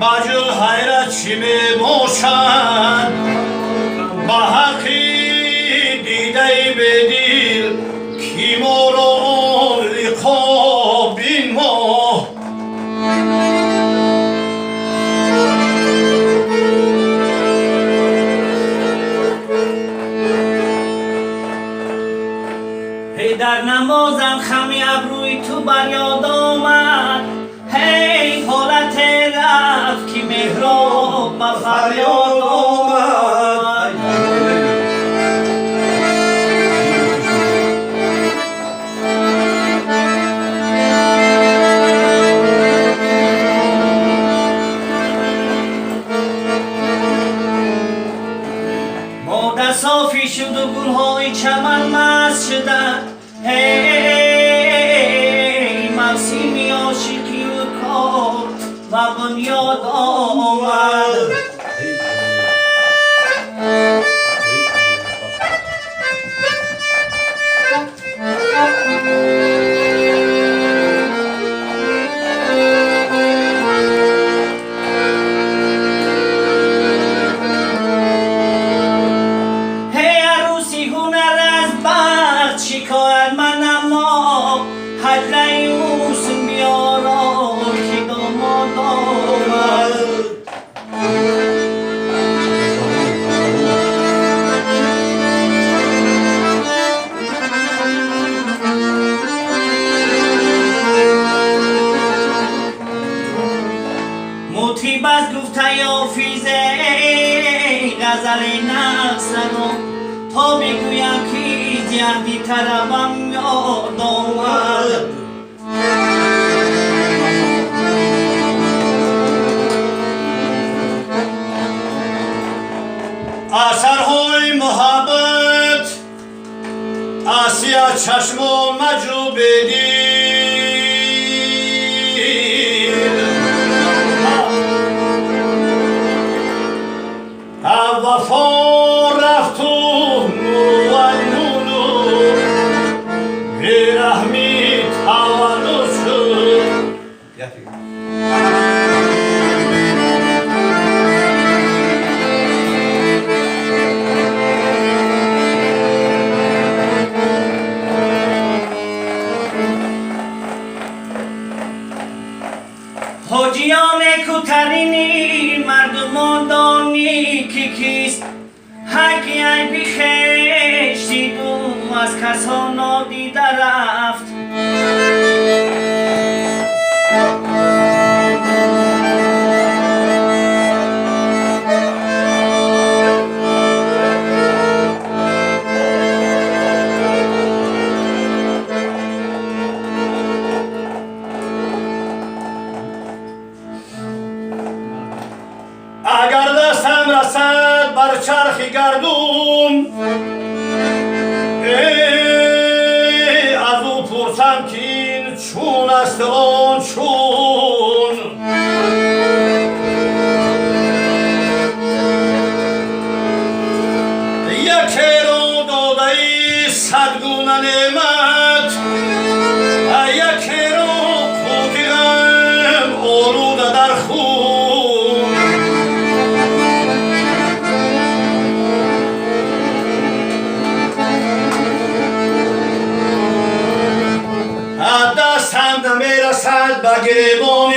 بجو حیرت چی می باشد با حقی دیده به دل کی ما را لقا بین ما هی در نمازم خمی ابروی تو بر یاد آمد هی حالت رفت که محراب بر فریاد آمد باده صافی شد و گلهای چمن مست شدند هی موسیمی عاشقی و کار و بنیاد آمد شکایت من اما حجره اوسم بیارا که داماد آمد مطیب از گفته یافیزه غزل نقصنم تا بگویم که زیادی طربم یاد آمد اثرهای محبت آسیا چشم و مجو بدید وفا رفت و بیرحمی تولد شد حاجیان کوترینی مردمان دانی که کیست حقی ای بخشتید و از کسا نادیده رفت اگر دستم رسد بر چرخ گردون از او پرسم که این چون است آن چون یکی را داده ای صد گونه نعمت یکی را کوتی غم آلوده در خون دستم نمیرسد به گریبان